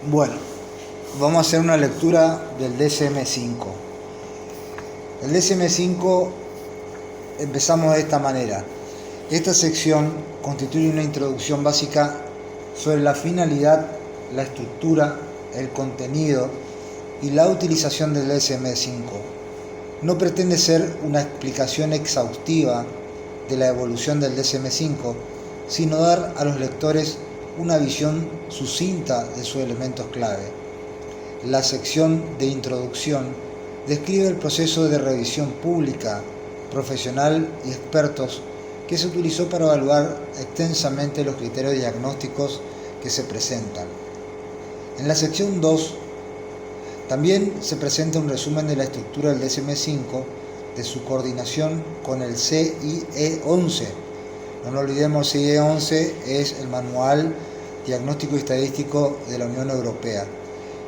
Bueno, vamos a hacer una lectura del DSM-5. El DSM-5 empezamos de esta manera. Esta sección constituye una introducción básica sobre la finalidad, la estructura, el contenido y la utilización del DSM-5. No pretende ser una explicación exhaustiva de la evolución del DSM-5, sino dar a los lectores una visión sucinta de sus elementos clave. La sección de introducción describe el proceso de revisión pública, profesional y expertos que se utilizó para evaluar extensamente los criterios diagnósticos que se presentan. En la sección 2 también se presenta un resumen de la estructura del DSM-5, de su coordinación con el CIE 11. No nos olvidemos, CIE 11 es el Manual Diagnóstico y Estadístico de la Unión Europea,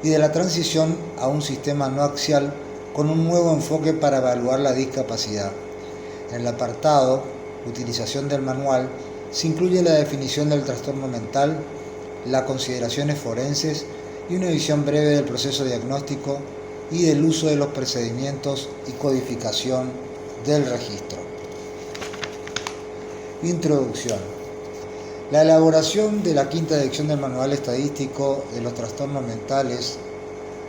y de la transición a un sistema no axial con un nuevo enfoque para evaluar la discapacidad. En el apartado Utilización del manual se incluye la definición del trastorno mental, las consideraciones forenses y una visión breve del proceso diagnóstico y del uso de los procedimientos y codificación del registro. Introducción. La elaboración de la quinta edición del Manual Estadístico de los Trastornos Mentales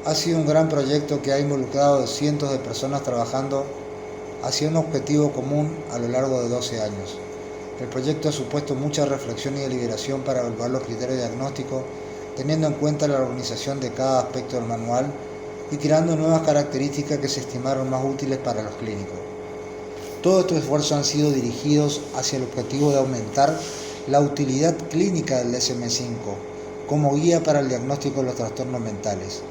ha sido un gran proyecto que ha involucrado a cientos de personas trabajando hacia un objetivo común a lo largo de 12 años. El proyecto ha supuesto mucha reflexión y deliberación para evaluar los criterios diagnósticos, teniendo en cuenta la organización de cada aspecto del manual y creando nuevas características que se estimaron más útiles para los clínicos. Todos estos esfuerzos han sido dirigidos hacia el objetivo de aumentar la utilidad clínica del DSM-5 como guía para el diagnóstico de los trastornos mentales.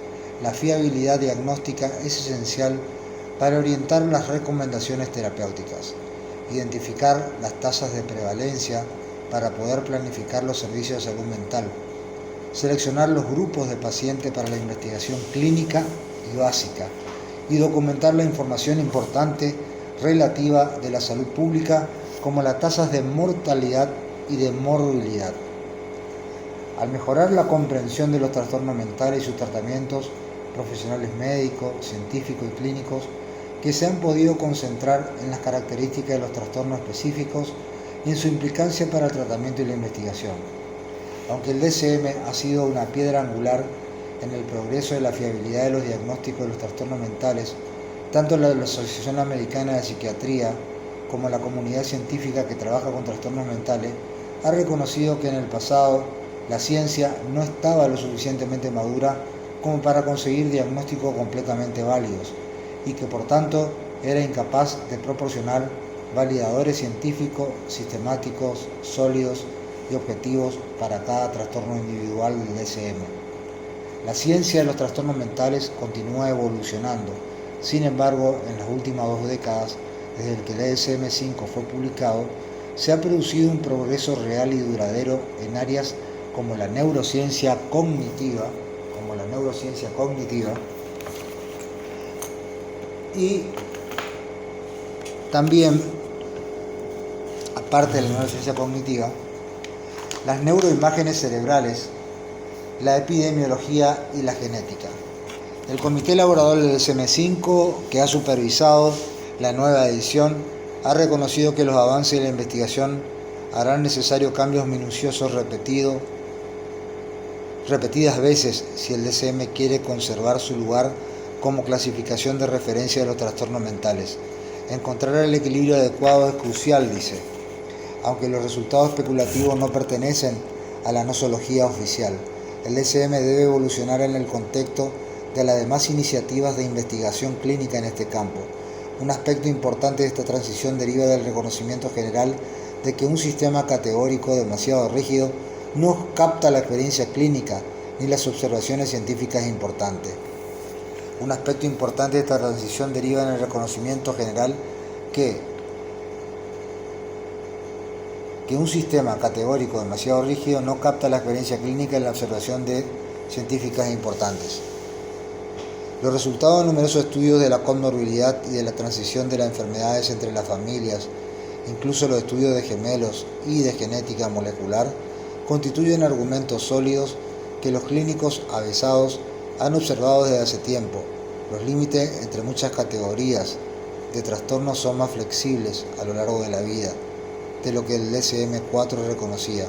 La fiabilidad diagnóstica es esencial para orientar las recomendaciones terapéuticas, identificar las tasas de prevalencia para poder planificar los servicios de salud mental, seleccionar los grupos de pacientes para la investigación clínica y básica, y documentar la información importante relativa de la salud pública, como las tasas de mortalidad y de morbilidad. Al mejorar la comprensión de los trastornos mentales y sus tratamientos, profesionales médicos, científicos y clínicos que se han podido concentrar en las características de los trastornos específicos y en su implicancia para el tratamiento y la investigación. Aunque el DSM ha sido una piedra angular en el progreso de la fiabilidad de los diagnósticos de los trastornos mentales, tanto la Asociación Americana de Psiquiatría como la comunidad científica que trabaja con trastornos mentales ha reconocido que en el pasado la ciencia no estaba lo suficientemente madura como para conseguir diagnósticos completamente válidos y que por tanto era incapaz de proporcionar validadores científicos, sistemáticos, sólidos y objetivos para cada trastorno individual del DSM. La ciencia de los trastornos mentales continúa evolucionando. Sin embargo, en las últimas 2 décadas, desde que el DSM-5 fue publicado, se ha producido un progreso real y duradero en áreas como la neurociencia cognitiva, y también, aparte de la neurociencia cognitiva, las neuroimágenes cerebrales, la epidemiología y la genética. El comité elaborador del DSM-5, que ha supervisado la nueva edición, ha reconocido que los avances de la investigación harán necesario cambios minuciosos repetidas veces si el DSM quiere conservar su lugar como clasificación de referencia de los trastornos mentales. Encontrar el equilibrio adecuado es crucial, dice, aunque los resultados especulativos no pertenecen a la nosología oficial. El DSM debe evolucionar en el contexto de las demás iniciativas de investigación clínica en este campo. Un aspecto importante de esta transición deriva del reconocimiento general de que un sistema categórico demasiado rígido no capta la experiencia clínica ni las observaciones científicas importantes. Un aspecto importante de esta transición deriva en el reconocimiento general que un sistema categórico demasiado rígido no capta la experiencia clínica y la observación de científicas importantes. Los resultados de numerosos estudios de la comorbilidad y de la transición de las enfermedades entre las familias, incluso los estudios de gemelos y de genética molecular, constituyen argumentos sólidos que los clínicos avesados han observado desde hace tiempo. Los límites entre muchas categorías de trastornos son más flexibles a lo largo de la vida de lo que el DSM-4 reconocía,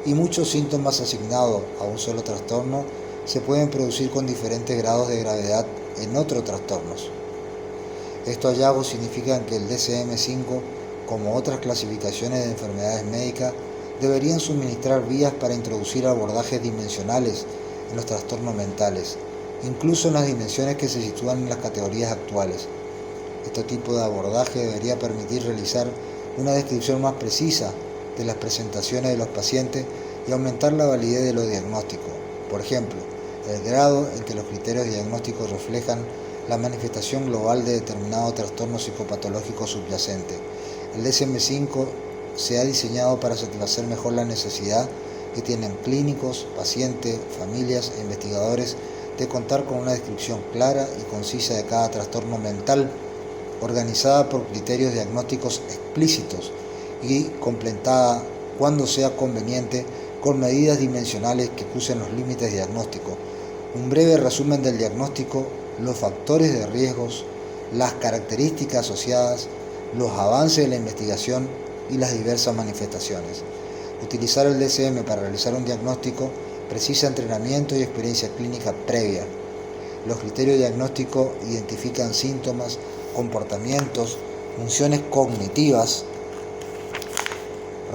y muchos síntomas asignados a un solo trastorno se pueden producir con diferentes grados de gravedad en otros trastornos. Estos hallazgos significan que el DSM-5, como otras clasificaciones de enfermedades médicas, deberían suministrar vías para introducir abordajes dimensionales en los trastornos mentales, incluso en las dimensiones que se sitúan en las categorías actuales. Este tipo de abordaje debería permitir realizar una descripción más precisa de las presentaciones de los pacientes y aumentar la validez de los diagnósticos. Por ejemplo, el grado en que los criterios diagnósticos reflejan la manifestación global de determinado trastorno psicopatológico subyacente. El DSM-5 se ha diseñado para satisfacer mejor la necesidad que tienen clínicos, pacientes, familias e investigadores de contar con una descripción clara y concisa de cada trastorno mental, organizada por criterios diagnósticos explícitos y complementada, cuando sea conveniente, con medidas dimensionales que crucen los límites diagnósticos. Un breve resumen del diagnóstico, los factores de riesgos, las características asociadas, los avances de la investigación y las diversas manifestaciones. Utilizar el DSM para realizar un diagnóstico precisa entrenamiento y experiencia clínica previa. Los criterios diagnósticos identifican síntomas, comportamientos, funciones cognitivas,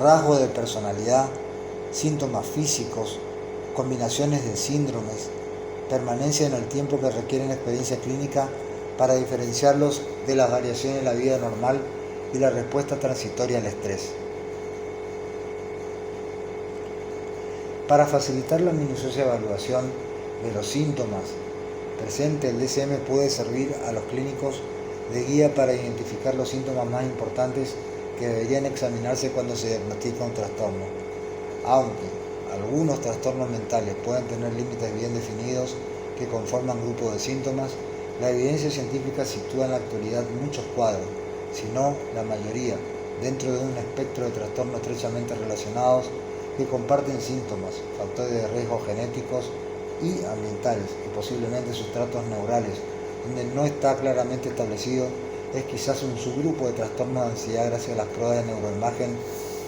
rasgos de personalidad, síntomas físicos, combinaciones de síndromes, permanencia en el tiempo que requieren experiencia clínica para diferenciarlos de las variaciones de la vida normal y la respuesta transitoria al estrés. Para facilitar la minuciosa evaluación de los síntomas presentes, el DSM puede servir a los clínicos de guía para identificar los síntomas más importantes que deberían examinarse cuando se diagnostica un trastorno. Aunque algunos trastornos mentales pueden tener límites bien definidos que conforman grupos de síntomas, la evidencia científica sitúa en la actualidad muchos cuadros, si no la mayoría, dentro de un espectro de trastornos estrechamente relacionados que comparten síntomas, factores de riesgo genéticos y ambientales y posiblemente sustratos neurales. Donde no está claramente establecido es quizás un subgrupo de trastornos de ansiedad gracias a las pruebas de neuroimagen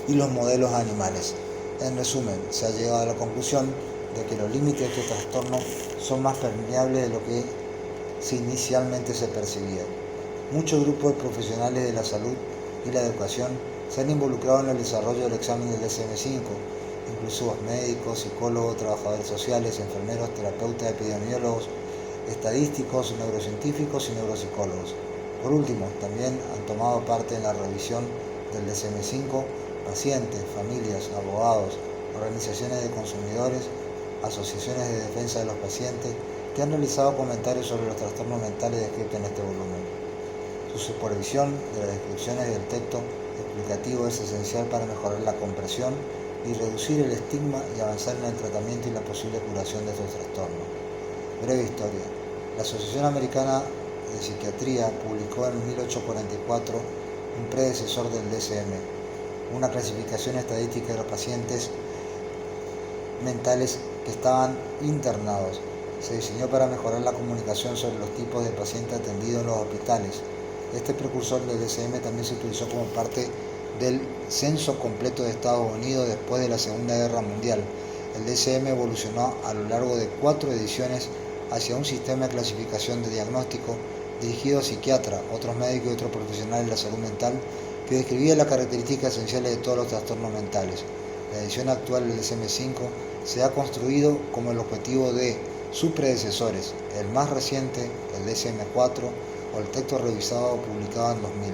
y los modelos animales. En resumen, se ha llegado a la conclusión de que los límites de estos trastornos son más permeables de lo que inicialmente se percibía. Muchos grupos de profesionales de la salud y la educación se han involucrado en el desarrollo del examen del DSM-5, incluso médicos, psicólogos, trabajadores sociales, enfermeros, terapeutas, epidemiólogos, estadísticos, neurocientíficos y neuropsicólogos. Por último, también han tomado parte en la revisión del DSM-5 pacientes, familias, abogados, organizaciones de consumidores, asociaciones de defensa de los pacientes que han realizado comentarios sobre los trastornos mentales descritos en este volumen. Su supervisión de las descripciones del texto explicativo es esencial para mejorar la comprensión y reducir el estigma y avanzar en el tratamiento y la posible curación de estos trastornos. Breve historia. La Asociación Americana de Psiquiatría publicó en 1844 un predecesor del DSM, una clasificación estadística de los pacientes mentales que estaban internados. Se diseñó para mejorar la comunicación sobre los tipos de pacientes atendidos en los hospitales. Este precursor del DSM también se utilizó como parte del censo completo de Estados Unidos después de la Segunda Guerra Mundial. El DSM evolucionó a lo largo de 4 ediciones hacia un sistema de clasificación de diagnóstico dirigido a psiquiatras, otros médicos y otros profesionales de la salud mental que describía las características esenciales de todos los trastornos mentales. La edición actual del DSM-5 se ha construido como el objetivo de sus predecesores, el más reciente, el DSM-4, o el texto revisado o publicado en 2000,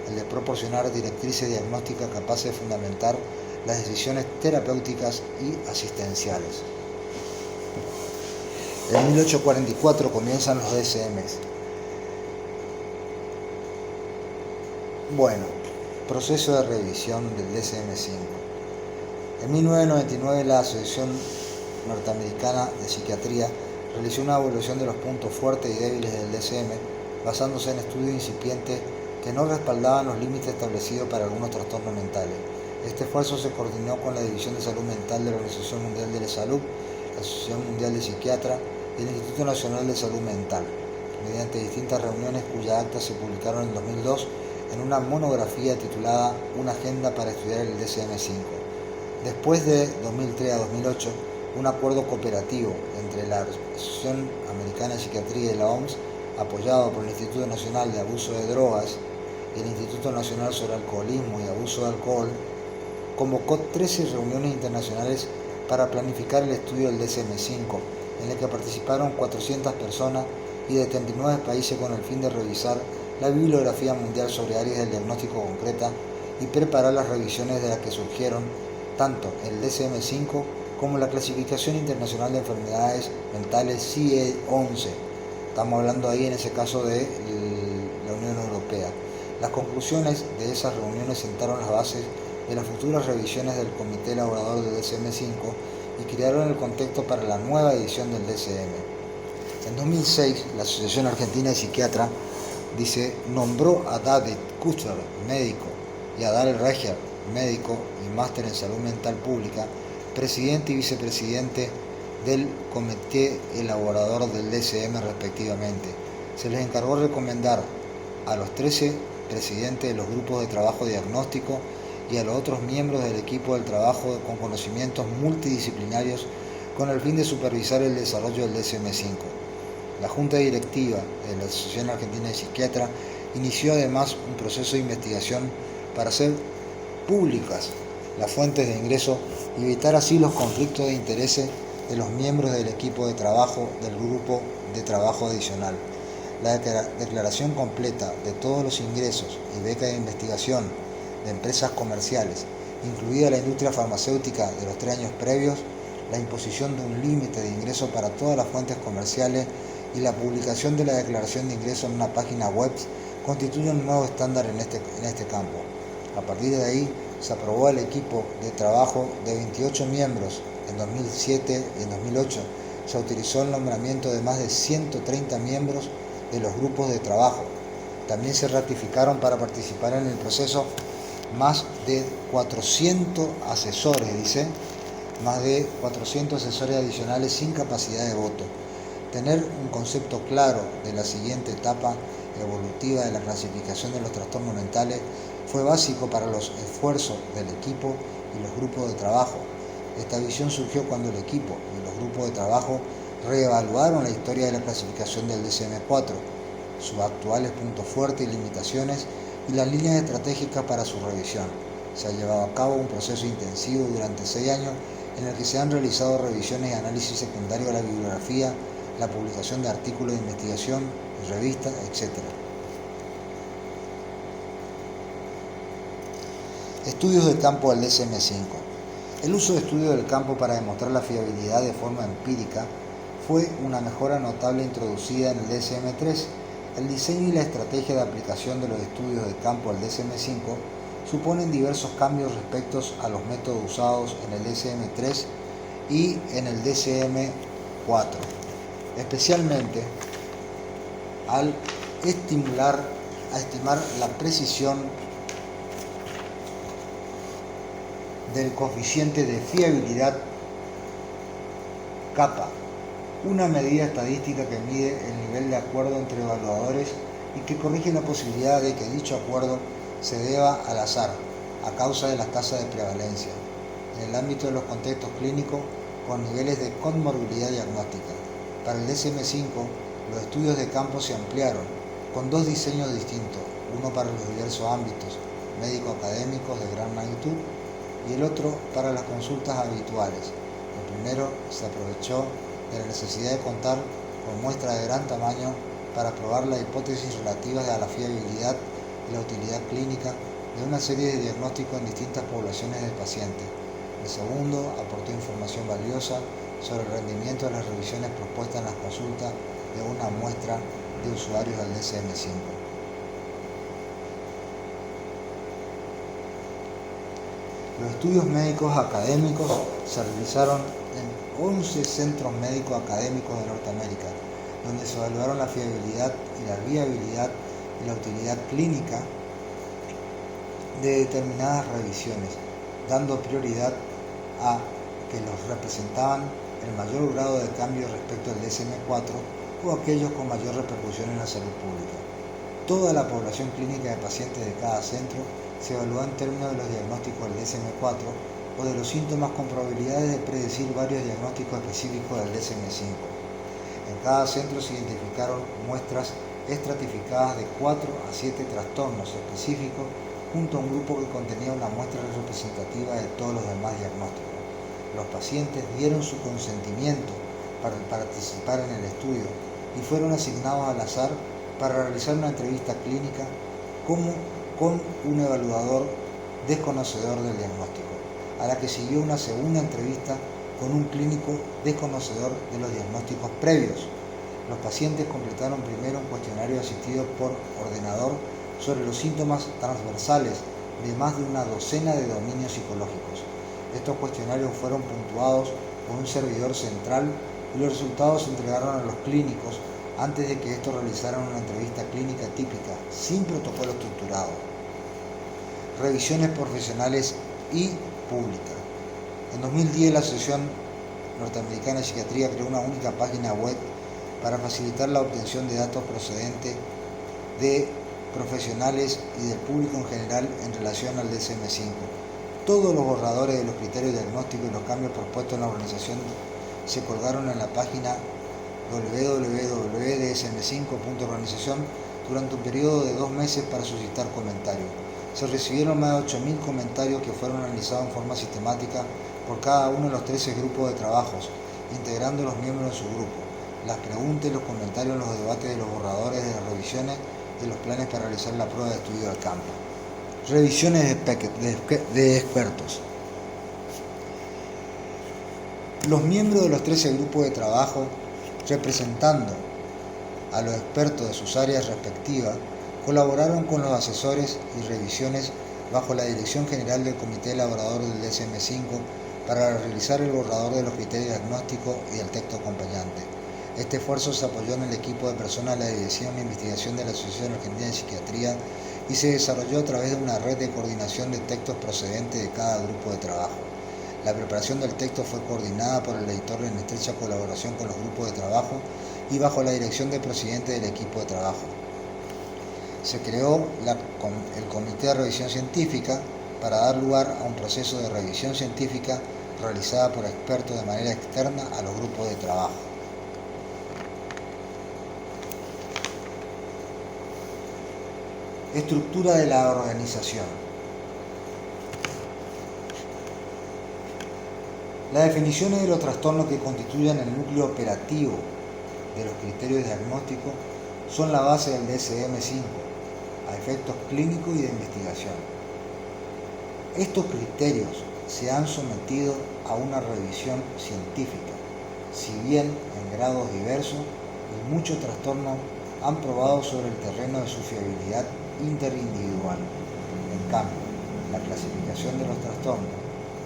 el de proporcionar directrices diagnósticas capaces de fundamentar las decisiones terapéuticas y asistenciales. En 1844 comienzan los DSMs. Bueno, proceso de revisión del DSM-5. En 1999 la Asociación Norteamericana de Psiquiatría realizó una evaluación de los puntos fuertes y débiles del DSM basándose en estudios incipientes que no respaldaban los límites establecidos para algunos trastornos mentales. Este esfuerzo se coordinó con la División de Salud Mental de la Organización Mundial de la Salud, la Asociación Mundial de Psiquiatras y el Instituto Nacional de Salud Mental, mediante distintas reuniones cuyas actas se publicaron en 2002 en una monografía titulada Una agenda para estudiar el DSM-5. Después de 2003 a 2008, un acuerdo cooperativo entre la Asociación Americana de Psiquiatría y la OMS, apoyado por el Instituto Nacional de Abuso de Drogas y el Instituto Nacional sobre Alcoholismo y Abuso de Alcohol, convocó 13 reuniones internacionales para planificar el estudio del DSM-5, en el que participaron 400 personas y de 39 países con el fin de revisar la bibliografía mundial sobre áreas del diagnóstico concreta y preparar las revisiones de las que surgieron tanto el DSM-5 como la Clasificación Internacional de Enfermedades Mentales CIE-11. Estamos hablando ahí en ese caso de la Unión Europea. Las conclusiones de esas reuniones sentaron las bases de las futuras revisiones del Comité Elaborador del DSM-5 y crearon el contexto para la nueva edición del DSM. En 2006, la Asociación Argentina de Psiquiatras nombró a David Kuster, médico, y a Darrell Reger, médico y máster en salud mental pública, presidente y vicepresidente del Comité Elaborador del DSM respectivamente. Se les encargó recomendar a los 13 presidentes de los grupos de trabajo diagnóstico y a los otros miembros del equipo del trabajo con conocimientos multidisciplinarios con el fin de supervisar el desarrollo del DSM-5. La Junta Directiva de la Asociación Argentina de Psiquiatras inició además un proceso de investigación para hacer públicas las fuentes de ingreso y evitar así los conflictos de intereses de los miembros del equipo de trabajo del grupo de trabajo adicional. La declaración completa de todos los ingresos y becas de investigación de empresas comerciales, incluida la industria farmacéutica de los 3 años previos, la imposición de un límite de ingreso para todas las fuentes comerciales y la publicación de la declaración de ingreso en una página web constituyen un nuevo estándar en este campo. A partir de ahí, se aprobó el equipo de trabajo de 28 miembros en 2007 y en 2008. Se autorizó el nombramiento de más de 130 miembros de los grupos de trabajo. También se ratificaron para participar en el proceso más de 400 asesores, más de 400 asesores adicionales sin capacidad de voto. Tener un concepto claro de la siguiente etapa evolutiva de la clasificación de los trastornos mentales fue básico para los esfuerzos del equipo y los grupos de trabajo. Esta visión surgió cuando el equipo y los grupos de trabajo reevaluaron la historia de la clasificación del DSM-4, sus actuales puntos fuertes y limitaciones y las líneas estratégicas para su revisión. Se ha llevado a cabo un proceso intensivo durante 6 años en el que se han realizado revisiones y análisis secundarios de la bibliografía, la publicación de artículos de investigación, revistas, etc. Estudios del campo del DSM-5. El uso de estudios del campo para demostrar la fiabilidad de forma empírica fue una mejora notable introducida en el DSM-3. El diseño y la estrategia de aplicación de los estudios de campo del DSM-5 suponen diversos cambios respecto a los métodos usados en el DSM-3 y en el DSM-4, especialmente al estimar la precisión del coeficiente de fiabilidad kappa, una medida estadística que mide el nivel de acuerdo entre evaluadores y que corrige la posibilidad de que dicho acuerdo se deba al azar a causa de las tasas de prevalencia en el ámbito de los contextos clínicos con niveles de comorbilidad diagnóstica. Para el DSM-5, los estudios de campo se ampliaron con 2 diseños distintos, uno para los diversos ámbitos médico-académicos de gran magnitud y el otro para las consultas habituales. El primero se aprovechó de la necesidad de contar con muestras de gran tamaño para probar la hipótesis relativas a la fiabilidad y la utilidad clínica de una serie de diagnósticos en distintas poblaciones de pacientes. El segundo aportó información valiosa sobre el rendimiento de las revisiones propuestas en las consultas de una muestra de usuarios del DSM-5. Los estudios médicos académicos se realizaron en 11 centros médicos académicos de Norteamérica, donde se evaluaron la fiabilidad y la viabilidad y la utilidad clínica de determinadas revisiones, dando prioridad a que los representaban el mayor grado de cambio respecto al DSM-4 o aquellos con mayor repercusión en la salud pública. Toda la población clínica de pacientes de cada centro se evalúa en términos de los diagnósticos del DSM-4 o de los síntomas con probabilidades de predecir varios diagnósticos específicos del DSM-5. En cada centro se identificaron muestras estratificadas de 4 a 7 trastornos específicos junto a un grupo que contenía una muestra representativa de todos los demás diagnósticos. Los pacientes dieron su consentimiento para participar en el estudio y fueron asignados al azar para realizar una entrevista clínica con un evaluador desconocedor del diagnóstico, a la que siguió una segunda entrevista con un clínico desconocedor de los diagnósticos previos. Los pacientes completaron primero un cuestionario asistido por ordenador sobre los síntomas transversales de más de una docena de dominios psicológicos. Estos cuestionarios fueron puntuados por un servidor central y los resultados se entregaron a los clínicos antes de que estos realizaran una entrevista clínica típica, sin protocolo estructurado. Revisiones profesionales y públicas. En 2010 la Asociación Norteamericana de Psiquiatría creó una única página web para facilitar la obtención de datos procedentes de profesionales y del público en general en relación al DSM-5. Todos los borradores de los criterios diagnósticos y los cambios propuestos en la organización se colgaron en la página www.dsm5.organización durante un periodo de 2 meses para suscitar comentarios. Se recibieron más de 8.000 comentarios que fueron analizados en forma sistemática por cada uno de los 13 grupos de trabajos, integrando los miembros de su grupo. Las preguntas y los comentarios en los debates de los borradores de las revisiones de los planes para realizar la prueba de estudio de campo. Revisiones de expertos. Los miembros de los 13 grupos de trabajo, representando a los expertos de sus áreas respectivas, colaboraron con los asesores y revisiones bajo la dirección general del Comité Elaborador del DSM-5 para realizar el borrador de los criterios diagnósticos y el texto acompañante. Este esfuerzo se apoyó en el equipo de personas de la Dirección de Investigación de la Asociación Argentina de Psiquiatría y se desarrolló a través de una red de coordinación de textos procedentes de cada grupo de trabajo. La preparación del texto fue coordinada por el editor en estrecha colaboración con los grupos de trabajo y bajo la dirección del presidente del equipo de trabajo. Se creó el Comité de Revisión Científica para dar lugar a un proceso de revisión científica realizada por expertos de manera externa a los grupos de trabajo. Estructura de la organización. Las definiciones de los trastornos que constituyen el núcleo operativo de los criterios diagnósticos son la base del DSM-5 a efectos clínicos y de investigación. Estos criterios se han sometido a una revisión científica, si bien en grados diversos, y muchos trastornos han probado sobre el terreno de su fiabilidad interindividual. En cambio, la clasificación de los trastornos,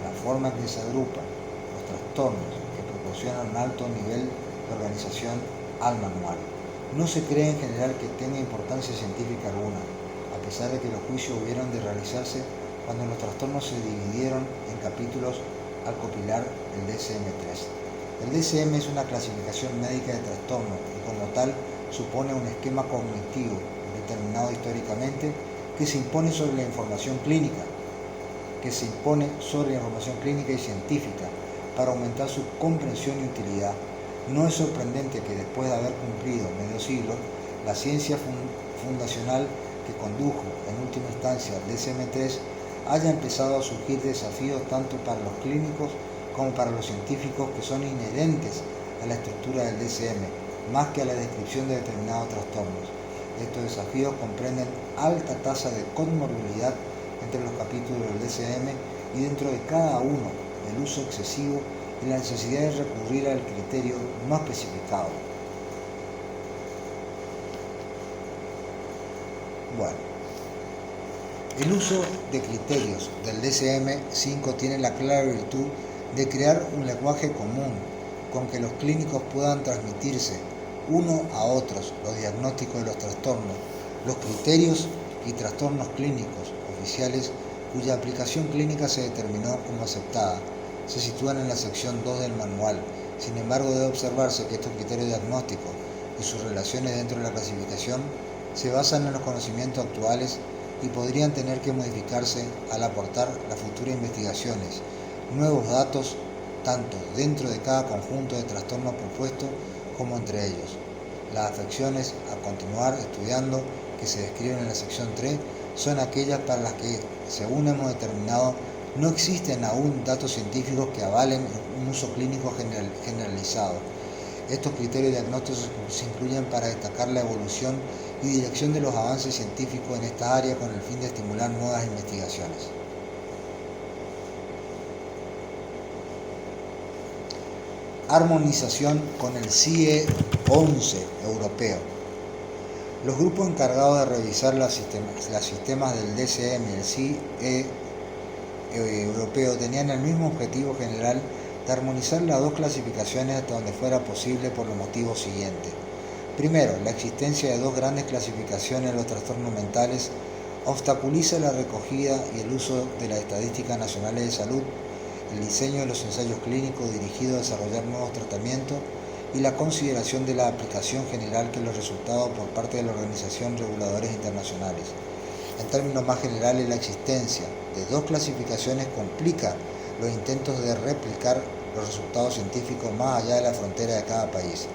la forma en que se agrupan los trastornos que proporcionan un alto nivel de organización al manual, no se cree en general que tenga importancia científica alguna, a pesar de que los juicios hubieron de realizarse cuando los trastornos se dividieron en capítulos al compilar el DSM-3. El DSM es una clasificación médica de trastornos y como tal supone un esquema cognitivo determinado históricamente que se impone sobre la información clínica y científica para aumentar su comprensión y utilidad. No es sorprendente que después de haber cumplido medio siglo, la ciencia fundacional que condujo en última instancia al DSM-3 haya empezado a surgir desafíos tanto para los clínicos como para los científicos que son inherentes a la estructura del DSM, más que a la descripción de determinados trastornos. Estos desafíos comprenden alta tasa de comorbilidad entre los capítulos del DSM y dentro de cada uno el uso excesivo y la necesidad de recurrir al criterio no especificado. Bueno, el uso de criterios del DSM-5 tiene la clara virtud de crear un lenguaje común con que los clínicos puedan transmitirse uno a otros los diagnósticos de los trastornos, los criterios y trastornos clínicos oficiales cuya aplicación clínica se determinó como aceptada. Se sitúan en la sección 2 del manual Sin embargo, debe observarse que estos criterios diagnósticos y sus relaciones dentro de la clasificación se basan en los conocimientos actuales y podrían tener que modificarse al aportar las futuras investigaciones nuevos datos tanto dentro de cada conjunto de trastornos propuestos como entre ellos. Las afecciones a continuar estudiando que se describen en la sección 3 son aquellas para las que, según hemos determinado, no existen aún datos científicos que avalen un uso clínico generalizado. Estos criterios diagnósticos se incluyen para destacar la evolución y dirección de los avances científicos en esta área con el fin de estimular nuevas investigaciones. Armonización con el CIE 11 europeo. Los grupos encargados de revisar los sistemas del DSM y el CIE europeo tenían el mismo objetivo general de armonizar las dos clasificaciones hasta donde fuera posible por los motivos siguientes. Primero, la existencia de dos grandes clasificaciones de los trastornos mentales obstaculiza la recogida y el uso de las estadísticas nacionales de salud, el diseño de los ensayos clínicos dirigidos a desarrollar nuevos tratamientos y la consideración de la aplicación general que los resultados por parte de la Organización Reguladores Internacionales. En términos más generales, la existencia de dos clasificaciones complica los intentos de replicar los resultados científicos más allá de la frontera de cada país.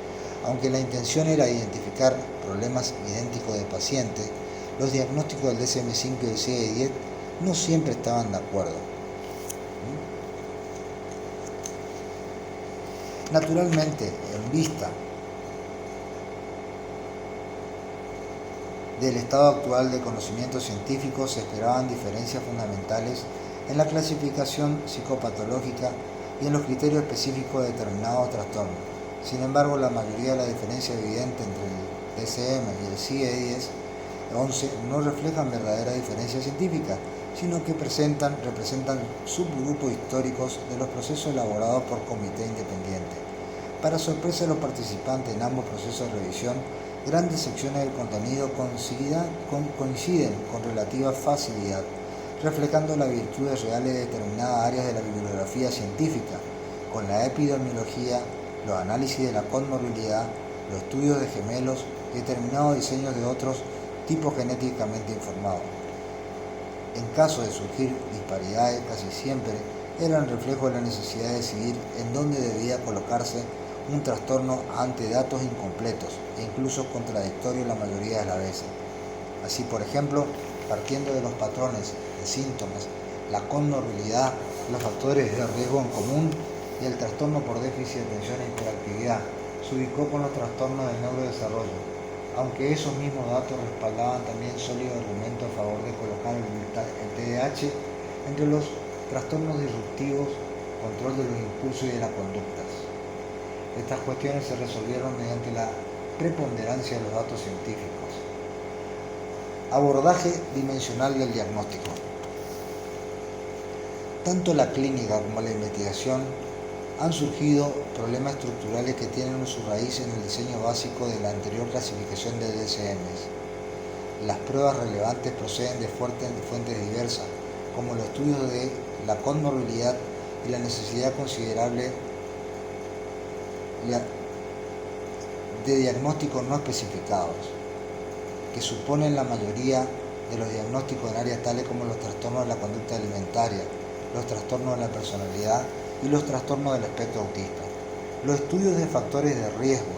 Aunque la intención era identificar problemas idénticos de pacientes, los diagnósticos del DSM-5 y del CIE-10 no siempre estaban de acuerdo. Naturalmente, en vista del estado actual de conocimientos científicos, se esperaban diferencias fundamentales en la clasificación psicopatológica y en los criterios específicos de determinados trastornos. Sin embargo, la mayoría de la diferencia evidente entre el DSM y el CIE-10-11 no reflejan verdaderas diferencias científicas, sino que representan subgrupos históricos de los procesos elaborados por comité independiente. Para sorpresa de los participantes en ambos procesos de revisión, grandes secciones del contenido coinciden con relativa facilidad, reflejando las virtudes reales de determinadas áreas de la bibliografía científica, con la epidemiología, los análisis de la comorbilidad, los estudios de gemelos y determinados diseños de otros tipos genéticamente informados. En caso de surgir disparidades, casi siempre eran reflejo de la necesidad de decidir en dónde debía colocarse un trastorno ante datos incompletos e incluso contradictorios la mayoría de las veces. Así, por ejemplo, partiendo de los patrones de síntomas, la comorbilidad, los factores de riesgo en común y el trastorno por déficit de atención e hiperactividad, se ubicó con los trastornos del neurodesarrollo, aunque esos mismos datos respaldaban también sólidos argumentos a favor de colocar el TDAH entre los trastornos disruptivos, control de los impulsos y de las conductas. Estas cuestiones se resolvieron mediante la preponderancia de los datos científicos. Abordaje dimensional del diagnóstico. Tanto la clínica como la investigación han surgido problemas estructurales que tienen su raíz en el diseño básico de la anterior clasificación de DSM. Las pruebas relevantes proceden de fuentes diversas, como los estudios de la comorbilidad y la necesidad considerable de diagnósticos no especificados, que suponen la mayoría de los diagnósticos en áreas tales como los trastornos de la conducta alimentaria, los trastornos de la personalidad y los trastornos del espectro autista. Los estudios de factores de riesgo,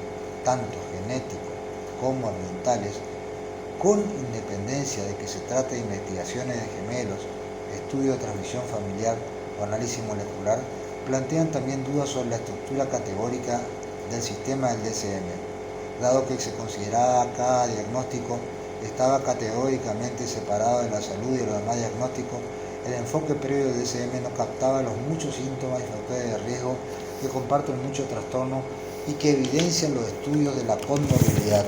tanto genéticos como ambientales, con independencia de que se trate de investigaciones de gemelos, estudio de transmisión familiar o análisis molecular, plantean también dudas sobre la estructura categórica del sistema del DSM, dado que se consideraba cada diagnóstico estaba categóricamente separado de la salud y de los demás diagnósticos. El enfoque previo del DSM no captaba los muchos síntomas y factores de riesgo que comparten muchos trastornos y que evidencian los estudios de la comorbilidad.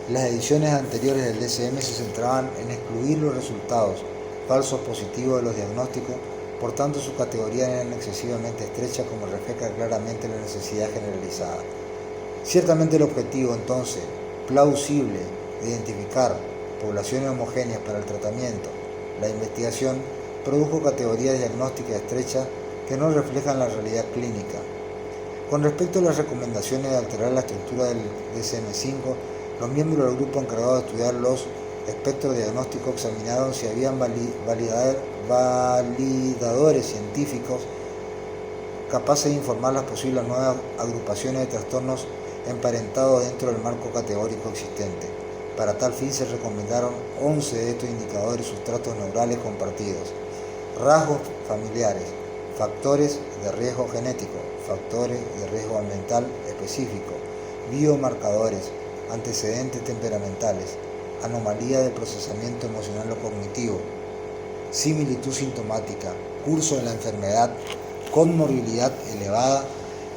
Las ediciones anteriores del DSM se centraban en excluir los resultados falsos positivos de los diagnósticos, por tanto su categoría era excesivamente estrecha, como refleja claramente la necesidad generalizada. Ciertamente el objetivo entonces plausible de identificar poblaciones homogéneas para el tratamiento, la investigación, produjo categorías diagnósticas estrechas que no reflejan la realidad clínica. Con respecto a las recomendaciones de alterar la estructura del DSM-5, los miembros del grupo encargado de estudiar los espectros diagnósticos examinaron si habían validadores científicos capaces de informar las posibles nuevas agrupaciones de trastornos emparentados dentro del marco categórico existente. Para tal fin se recomendaron 11 de estos indicadores sustratos neurales compartidos: rasgos familiares, factores de riesgo genético, factores de riesgo ambiental específico, biomarcadores, antecedentes temperamentales, anomalía del procesamiento emocional o cognitivo, similitud sintomática, curso de la enfermedad, comorbilidad elevada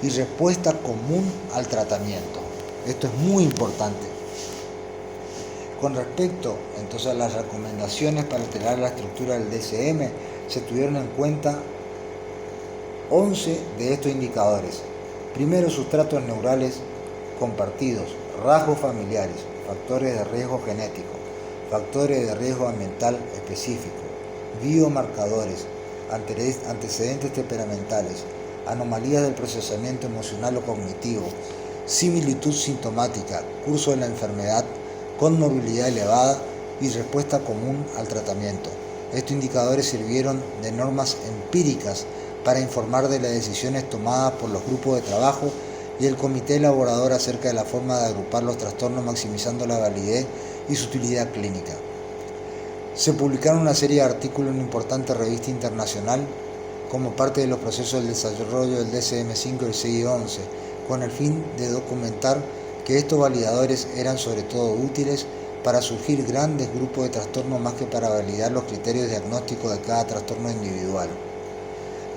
y respuesta común al tratamiento. Esto es muy importante. Con respecto entonces a las recomendaciones para alterar la estructura del DSM, se tuvieron en cuenta 11 de estos indicadores. Primero, sustratos neurales compartidos, rasgos familiares, factores de riesgo genético, factores de riesgo ambiental específico, biomarcadores, antecedentes temperamentales, anomalías del procesamiento emocional o cognitivo, similitud sintomática, curso de la enfermedad, comorbilidad elevada y respuesta común al tratamiento. Estos indicadores sirvieron de normas empíricas para informar de las decisiones tomadas por los grupos de trabajo y el comité elaborador acerca de la forma de agrupar los trastornos, maximizando la validez y su utilidad clínica. Se publicaron una serie de artículos en una importante revista internacional como parte de los procesos del desarrollo del DSM-5 y el CI-11, con el fin de documentar que estos validadores eran sobre todo útiles para surgir grandes grupos de trastornos más que para validar los criterios diagnósticos de cada trastorno individual.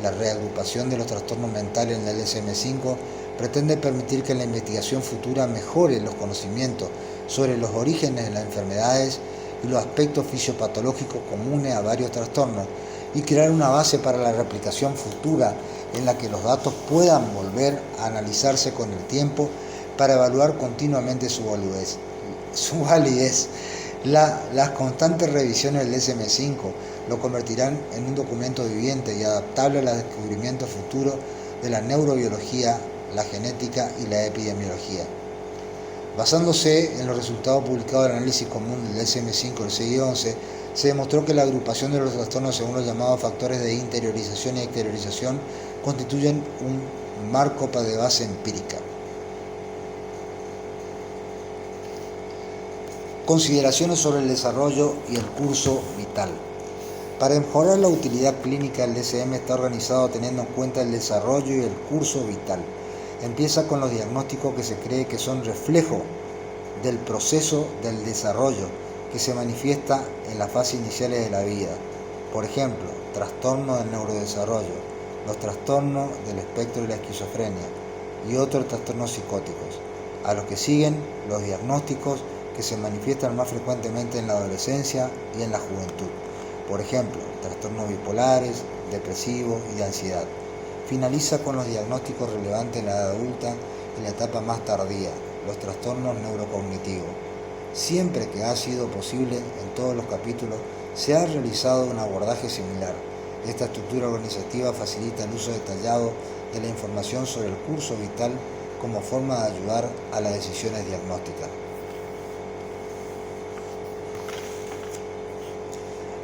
La reagrupación de los trastornos mentales en el DSM-5 pretende permitir que la investigación futura mejore los conocimientos sobre los orígenes de las enfermedades y los aspectos fisiopatológicos comunes a varios trastornos y crear una base para la replicación futura en la que los datos puedan volver a analizarse con el tiempo para evaluar continuamente su validez. Las constantes revisiones del DSM-5 lo convertirán en un documento viviente y adaptable a los descubrimientos futuros de la neurobiología, la genética y la epidemiología. Basándose en los resultados publicados del análisis común del DSM-5 y el CI-11, se demostró que la agrupación de los trastornos según los llamados factores de interiorización y exteriorización constituyen un marco de base empírica. Consideraciones sobre el desarrollo y el curso vital. Para mejorar la utilidad clínica, el DSM está organizado teniendo en cuenta el desarrollo y el curso vital. Empieza con los diagnósticos que se cree que son reflejo del proceso del desarrollo que se manifiesta en las fases iniciales de la vida. Por ejemplo, trastorno del neurodesarrollo, los trastornos del espectro de la esquizofrenia y otros trastornos psicóticos. A los que siguen los diagnósticos que se manifiestan más frecuentemente en la adolescencia y en la juventud. Por ejemplo, trastornos bipolares, depresivos y de ansiedad. Finaliza con los diagnósticos relevantes en la edad adulta y la etapa más tardía, los trastornos neurocognitivos. Siempre que ha sido posible, en todos los capítulos, se ha realizado un abordaje similar. Esta estructura organizativa facilita el uso detallado de la información sobre el curso vital como forma de ayudar a las decisiones diagnósticas.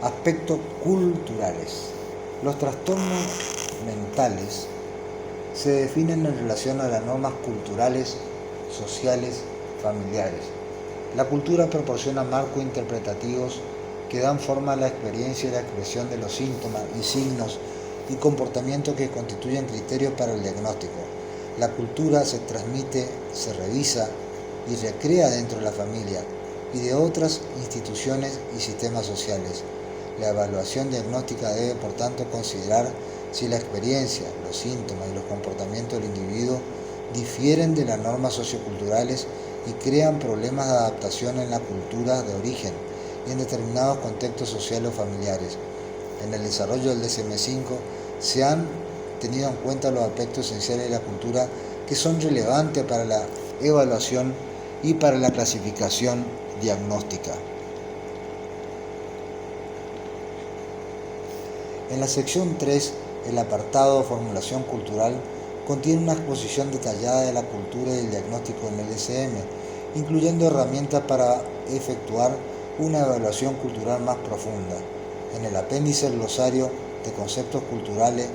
Aspectos culturales. Los trastornos mentales se definen en relación a las normas culturales, sociales, familiares. La cultura proporciona marcos interpretativos que dan forma a la experiencia y la expresión de los síntomas y signos y comportamientos que constituyen criterios para el diagnóstico. La cultura se transmite, se revisa y recrea dentro de la familia y de otras instituciones y sistemas sociales. La evaluación diagnóstica debe, por tanto, considerar si la experiencia, los síntomas y los comportamientos del individuo difieren de las normas socioculturales y crean problemas de adaptación en la cultura de origen y en determinados contextos sociales o familiares. En el desarrollo del DSM-5 se han tenido en cuenta los aspectos esenciales de la cultura que son relevantes para la evaluación y para la clasificación diagnóstica. En la sección 3, el apartado Formulación Cultural, Contiene una exposición detallada de la cultura y el diagnóstico en el DSM, incluyendo herramientas para efectuar una evaluación cultural más profunda. En el apéndice, el glosario de conceptos culturales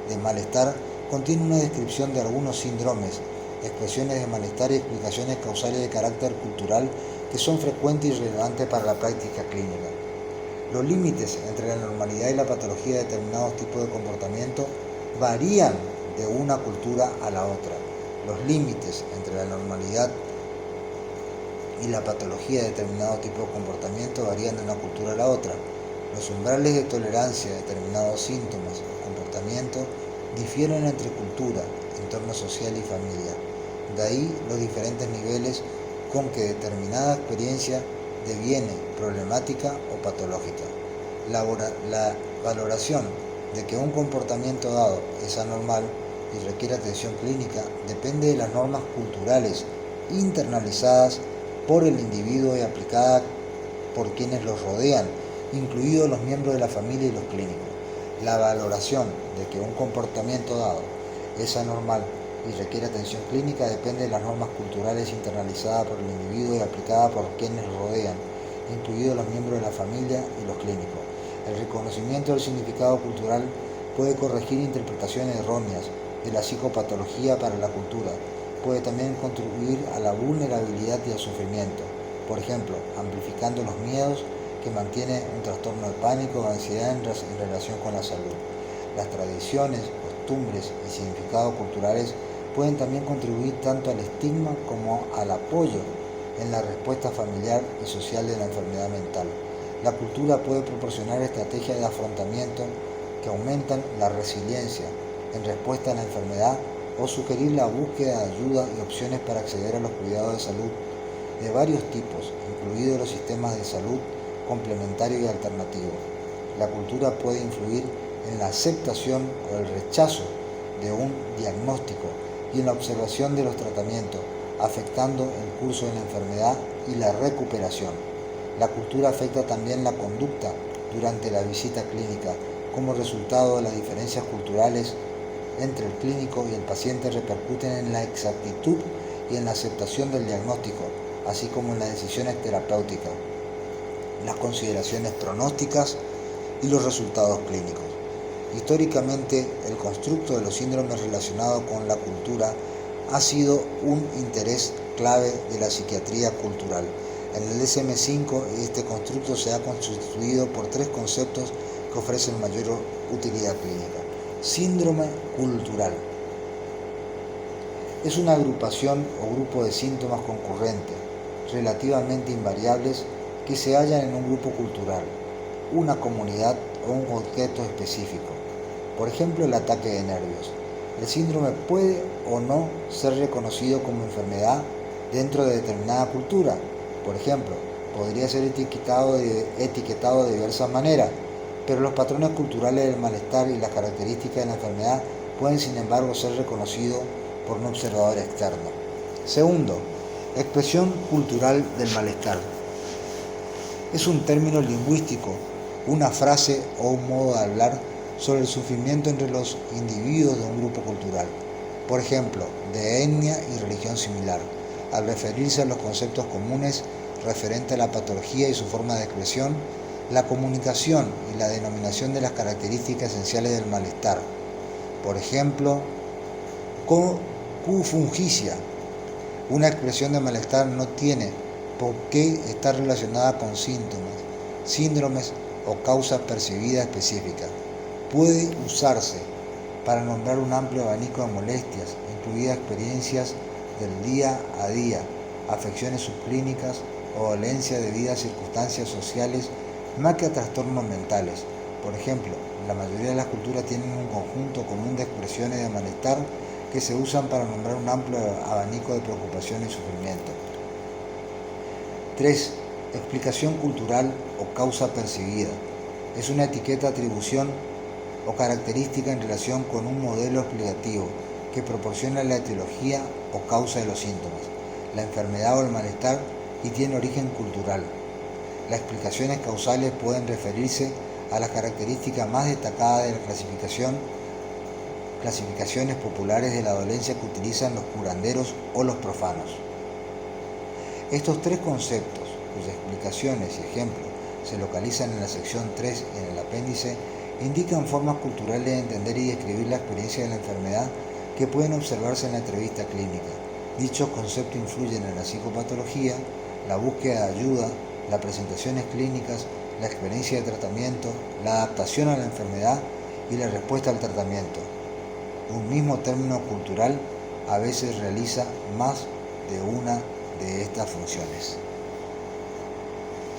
de malestar contiene una descripción de algunos síndromes, expresiones de malestar y explicaciones causales de carácter cultural que son frecuentes y relevantes para la práctica clínica. Los límites entre la normalidad y la patología de determinados tipos de comportamiento varían de una cultura a la otra. Los límites entre la normalidad y la patología de determinado tipo de comportamiento varían de una cultura a la otra. Los umbrales de tolerancia de determinados síntomas o comportamientos difieren entre cultura, entorno social y familia. De ahí los diferentes niveles con que determinada experiencia deviene problemática o patológica. La valoración de que un comportamiento dado es anormal y requiere atención clínica depende de las normas culturales internalizadas por el individuo y aplicadas por quienes los rodean, incluidos los miembros de la familia y los clínicos. La valoración de que un comportamiento dado es anormal y requiere atención clínica depende de las normas culturales internalizadas por el individuo y aplicadas por quienes lo rodean, incluidos los miembros de la familia y los clínicos. El reconocimiento del significado cultural puede corregir interpretaciones erróneas de la psicopatología para la cultura. Puede también contribuir a la vulnerabilidad y al sufrimiento, por ejemplo, amplificando los miedos que mantiene un trastorno de pánico o ansiedad en relación con la salud. Las tradiciones, costumbres y significados culturales pueden también contribuir tanto al estigma como al apoyo en la respuesta familiar y social de la enfermedad mental. La cultura puede proporcionar estrategias de afrontamiento que aumentan la resiliencia en respuesta a la enfermedad o sugerir la búsqueda de ayuda y opciones para acceder a los cuidados de salud de varios tipos, incluidos los sistemas de salud complementarios y alternativos. La cultura puede influir en la aceptación o el rechazo de un diagnóstico y en la observación de los tratamientos, afectando el curso de la enfermedad y la recuperación. La cultura afecta también la conducta durante la visita clínica. Como resultado de las diferencias culturales entre el clínico y el paciente repercuten en la exactitud y en la aceptación del diagnóstico, así como en las decisiones terapéuticas, las consideraciones pronósticas y los resultados clínicos. Históricamente, el constructo de los síndromes relacionados con la cultura ha sido un interés clave de la psiquiatría cultural. En el DSM-5, este constructo se ha constituido por tres conceptos que ofrecen mayor utilidad clínica. Síndrome cultural. Es una agrupación o grupo de síntomas concurrentes, relativamente invariables, que se hallan en un grupo cultural, una comunidad o un contexto específico. Por ejemplo, el ataque de nervios. El síndrome puede o no ser reconocido como enfermedad dentro de determinada cultura. Por ejemplo, podría ser etiquetado de diversas maneras, pero los patrones culturales del malestar y las características de la enfermedad pueden, sin embargo, ser reconocidos por un observador externo. Segundo, expresión cultural del malestar. Es un término lingüístico, una frase o un modo de hablar sobre el sufrimiento entre los individuos de un grupo cultural, por ejemplo, de etnia y religión similar, al referirse a los conceptos comunes referentes a la patología y su forma de expresión, la comunicación y la denominación de las características esenciales del malestar. Por ejemplo, cofungicia. Una expresión de malestar no tiene por qué estar relacionada con síntomas, síndromes o causas percibidas específicas. Puede usarse para nombrar un amplio abanico de molestias, incluidas experiencias del día a día, afecciones subclínicas o dolencia debido a circunstancias sociales más que a trastornos mentales. Por ejemplo, la mayoría de las culturas tienen un conjunto común de expresiones de malestar que se usan para nombrar un amplio abanico de preocupaciones y sufrimiento. 3. Explicación cultural o causa percibida. Es una etiqueta, atribución o característica en relación con un modelo explicativo que proporciona la etiología o causa de los síntomas, la enfermedad o el malestar y tiene origen cultural. Las explicaciones causales pueden referirse a las características más destacadas de la clasificación clasificaciones populares de la dolencia que utilizan los curanderos o los profanos. Estos tres conceptos, cuyas explicaciones y ejemplos se localizan en la sección 3 y en el apéndice, indican formas culturales de entender y describir la experiencia de la enfermedad que pueden observarse en la entrevista clínica. Dichos conceptos influyen en la psicopatología, la búsqueda de ayuda, las presentaciones clínicas, la experiencia de tratamiento, la adaptación a la enfermedad y la respuesta al tratamiento. Un mismo término cultural a veces realiza más de una de estas funciones.